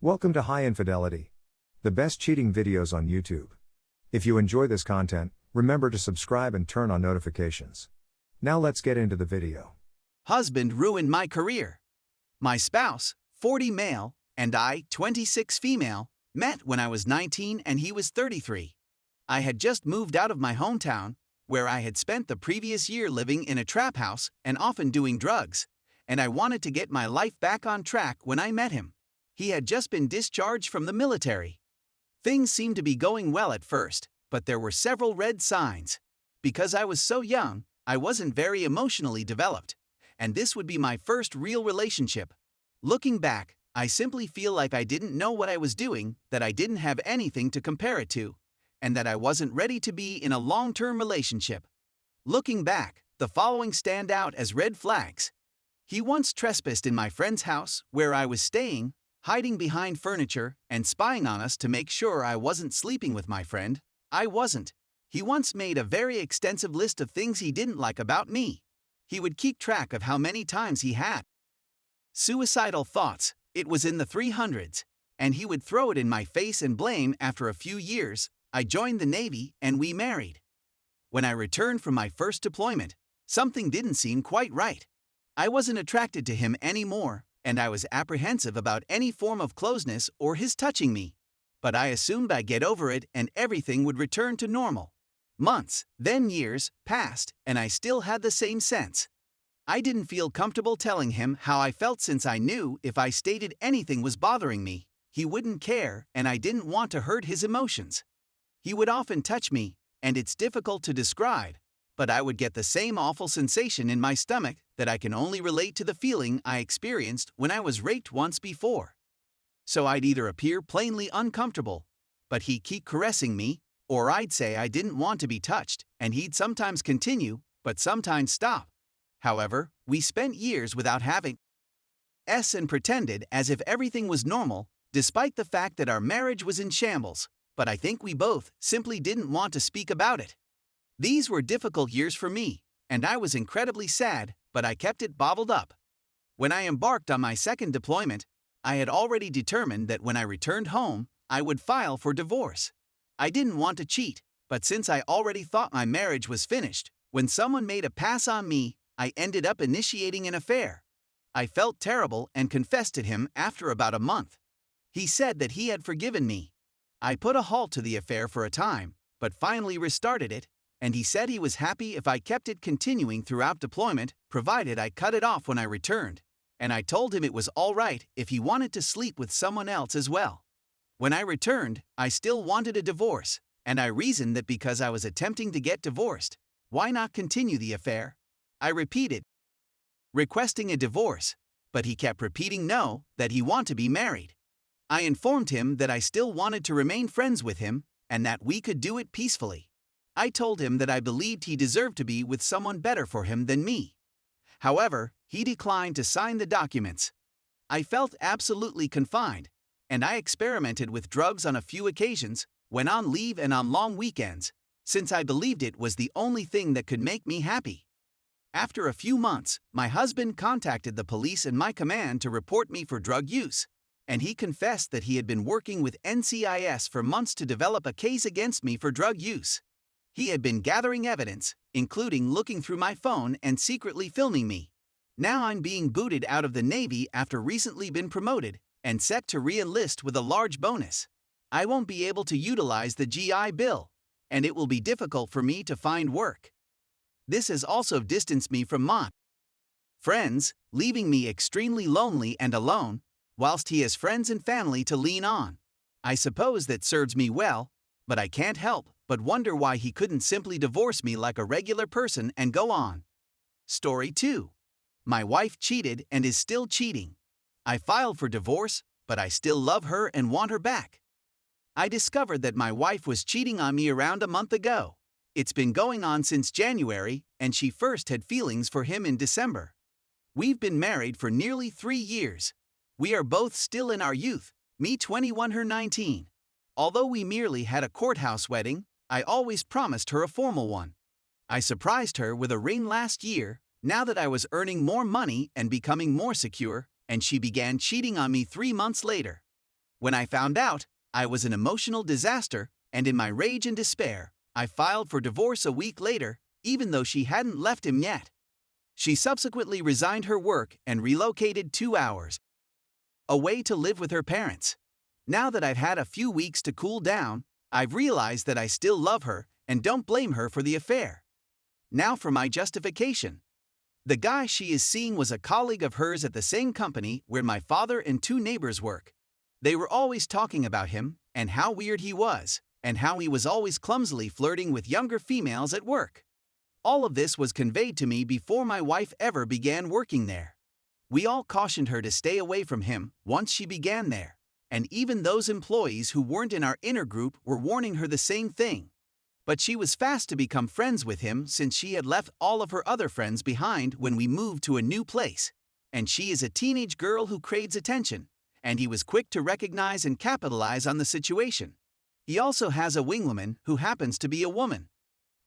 Welcome to High Infidelity, the best cheating videos on YouTube. If you enjoy this content, remember to subscribe and turn on notifications. Now let's get into the video. Husband ruined my career. My spouse, 40 male, and I, 26 female, met when I was 19 and he was 33. I had just moved out of my hometown, where I had spent the previous year living in a trap house and often doing drugs, and I wanted to get my life back on track when I met him. He had just been discharged from the military. Things seemed to be going well at first, but there were several red signs. Because I was so young, I wasn't very emotionally developed, and this would be my first real relationship. Looking back, I simply feel like I didn't know what I was doing, that I didn't have anything to compare it to, and that I wasn't ready to be in a long-term relationship. Looking back, the following stand out as red flags. He once trespassed in my friend's house, where I was staying, hiding behind furniture and spying on us to make sure I wasn't sleeping with my friend. I wasn't. He once made a very extensive list of things he didn't like about me. He would keep track of how many times he had suicidal thoughts. It was in the 300s, and he would throw it in my face and blame. After a few years, I joined the Navy and we married. When I returned from my first deployment, something didn't seem quite right. I wasn't attracted to him anymore, and I was apprehensive about any form of closeness or his touching me. But I assumed I'd get over it and everything would return to normal. Months, then years, passed, and I still had the same sense. I didn't feel comfortable telling him how I felt, since I knew if I stated anything was bothering me, he wouldn't care, and I didn't want to hurt his emotions. He would often touch me, and it's difficult to describe, but I would get the same awful sensation in my stomach that I can only relate to the feeling I experienced when I was raped once before. So I'd either appear plainly uncomfortable, but he'd keep caressing me, or I'd say I didn't want to be touched, and he'd sometimes continue, but sometimes stop. However, we spent years without having sex and pretended as if everything was normal, despite the fact that our marriage was in shambles, but I think we both simply didn't want to speak about it. These were difficult years for me, and I was incredibly sad, but I kept it bottled up. When I embarked on my second deployment, I had already determined that when I returned home, I would file for divorce. I didn't want to cheat, but since I already thought my marriage was finished, when someone made a pass on me, I ended up initiating an affair. I felt terrible and confessed to him after about a month. He said that he had forgiven me. I put a halt to the affair for a time, but finally restarted it, and he said he was happy if I kept it continuing throughout deployment, provided I cut it off when I returned, and I told him it was all right if he wanted to sleep with someone else as well. When I returned, I still wanted a divorce, and I reasoned that because I was attempting to get divorced, why not continue the affair? I repeated requesting a divorce, but he kept repeating no, that he wanted to be married. I informed him that I still wanted to remain friends with him, and that we could do it peacefully. I told him that I believed he deserved to be with someone better for him than me. However, he declined to sign the documents. I felt absolutely confined, and I experimented with drugs on a few occasions, went on leave and on long weekends, since I believed it was the only thing that could make me happy. After a few months, my husband contacted the police and my command to report me for drug use, and he confessed that he had been working with NCIS for months to develop a case against me for drug use. He had been gathering evidence, including looking through my phone and secretly filming me. Now I'm being booted out of the Navy after recently been promoted and set to re-enlist with a large bonus. I won't be able to utilize the GI Bill, and it will be difficult for me to find work. This has also distanced me from my friends, leaving me extremely lonely and alone, whilst he has friends and family to lean on. I suppose that serves me well, but I can't help but wonder why he couldn't simply divorce me like a regular person and go on. Story 2. My wife cheated and is still cheating. I filed for divorce, but I still love her and want her back. I discovered that my wife was cheating on me around a month ago. It's been going on since January, and she first had feelings for him in December. We've been married for nearly 3 years. We are both still in our youth, me 21, her 19. Although we merely had a courthouse wedding, I always promised her a formal one. I surprised her with a ring last year, now that I was earning more money and becoming more secure, and she began cheating on me 3 months later. When I found out, I was an emotional disaster, and in my rage and despair, I filed for divorce a week later, even though she hadn't left him yet. She subsequently resigned her work and relocated 2 hours away to live with her parents. Now that I've had a few weeks to cool down, I've realized that I still love her and don't blame her for the affair. Now for my justification. The guy she is seeing was a colleague of hers at the same company where my father and 2 neighbors work. They were always talking about him and how weird he was, and how he was always clumsily flirting with younger females at work. All of this was conveyed to me before my wife ever began working there. We all cautioned her to stay away from him once she began there, and even those employees who weren't in our inner group were warning her the same thing. But she was fast to become friends with him since she had left all of her other friends behind when we moved to a new place. And she is a teenage girl who craves attention, and he was quick to recognize and capitalize on the situation. He also has a wingwoman who happens to be a woman.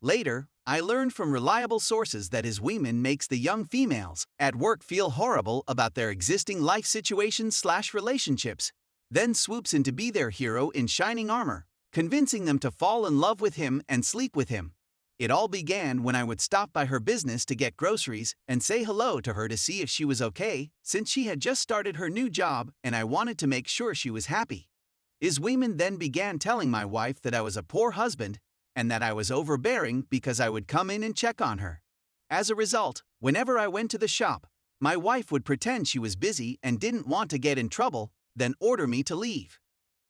Later, I learned from reliable sources that his wingman makes the young females at work feel horrible about their existing life situations/relationships, then swoops in to be their hero in shining armor, convincing them to fall in love with him and sleep with him. It all began when I would stop by her business to get groceries and say hello to her to see if she was okay, since she had just started her new job and I wanted to make sure she was happy. His wingman then began telling my wife that I was a poor husband and that I was overbearing because I would come in and check on her. As a result, whenever I went to the shop, my wife would pretend she was busy and didn't want to get in trouble, then order me to leave.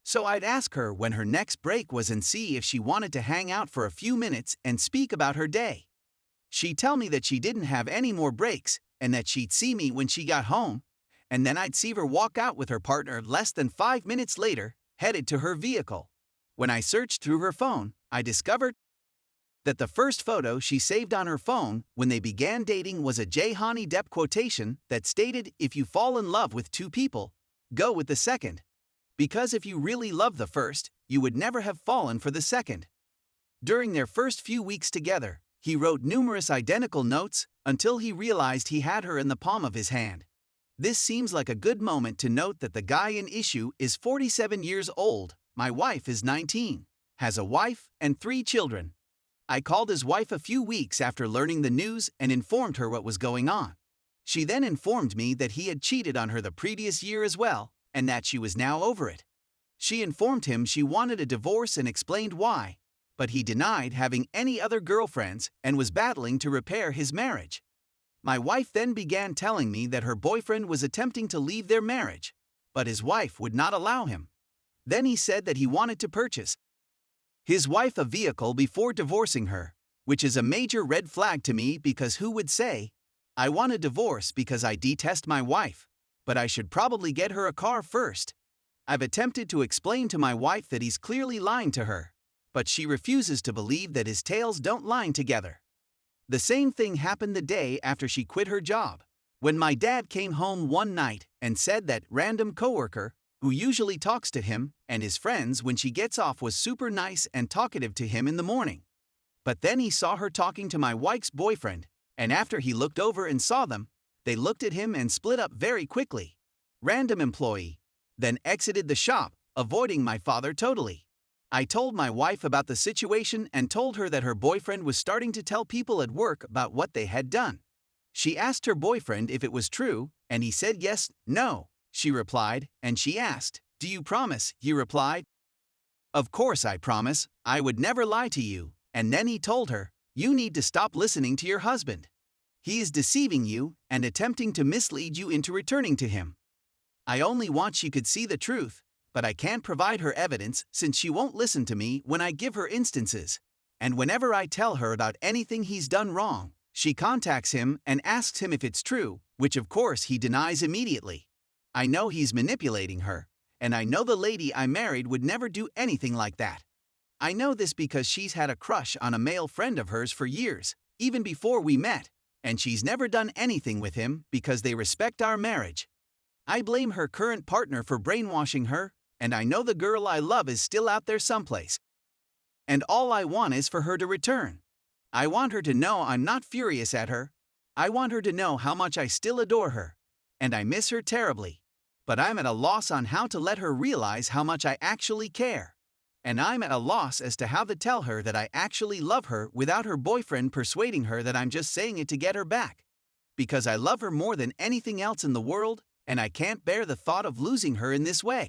So I'd ask her when her next break was and see if she wanted to hang out for a few minutes and speak about her day. She'd tell me that she didn't have any more breaks and that she'd see me when she got home, and then I'd see her walk out with her partner less than 5 minutes later, headed to her vehicle. When I searched through her phone, I discovered that the first photo she saved on her phone when they began dating was a Johnny Depp quotation that stated, "If you fall in love with 2 people, go with the second. Because if you really love the first, you would never have fallen for the second." During their first few weeks together, he wrote numerous identical notes until he realized he had her in the palm of his hand. This seems like a good moment to note that the guy in issue is 47 years old, my wife is 19, has a wife and 3 children. I called his wife a few weeks after learning the news and informed her what was going on. She then informed me that he had cheated on her the previous year as well, and that she was now over it. She informed him she wanted a divorce and explained why, but he denied having any other girlfriends and was battling to repair his marriage. My wife then began telling me that her boyfriend was attempting to leave their marriage, but his wife would not allow him. Then he said that he wanted to purchase his wife a vehicle before divorcing her, which is a major red flag to me because who would say, "I want a divorce because I detest my wife, but I should probably get her a car first." I've attempted to explain to my wife that he's clearly lying to her, but she refuses to believe that his tales don't line together. The same thing happened the day after she quit her job, when my dad came home one night and said that random coworker, who usually talks to him and his friends when she gets off, was super nice and talkative to him in the morning. But then he saw her talking to my wife's boyfriend, and after he looked over and saw them, they looked at him and split up very quickly. Random employee then exited the shop, avoiding my father totally. I told my wife about the situation and told her that her boyfriend was starting to tell people at work about what they had done. She asked her boyfriend if it was true, and he said yes, no, she replied, and she asked, "Do you promise?" He replied, "Of course I promise, I would never lie to you." And then he told her, "You need to stop listening to your husband. He is deceiving you and attempting to mislead you into returning to him. I only want she could see the truth, but I can't provide her evidence since she won't listen to me when I give her instances. And whenever I tell her about anything he's done wrong, she contacts him and asks him if it's true, which of course he denies immediately. I know he's manipulating her, and I know the lady I married would never do anything like that. I know this because she's had a crush on a male friend of hers for years, even before we met, and she's never done anything with him because they respect our marriage. I blame her current partner for brainwashing her, and I know the girl I love is still out there someplace. And all I want is for her to return. I want her to know I'm not furious at her. I want her to know how much I still adore her, and I miss her terribly. but I'm at a loss on how to let her realize how much I actually care. And I'm at a loss as to how to tell her that I actually love her without her boyfriend persuading her that I'm just saying it to get her back. Because I love her more than anything else in the world, and I can't bear the thought of losing her in this way.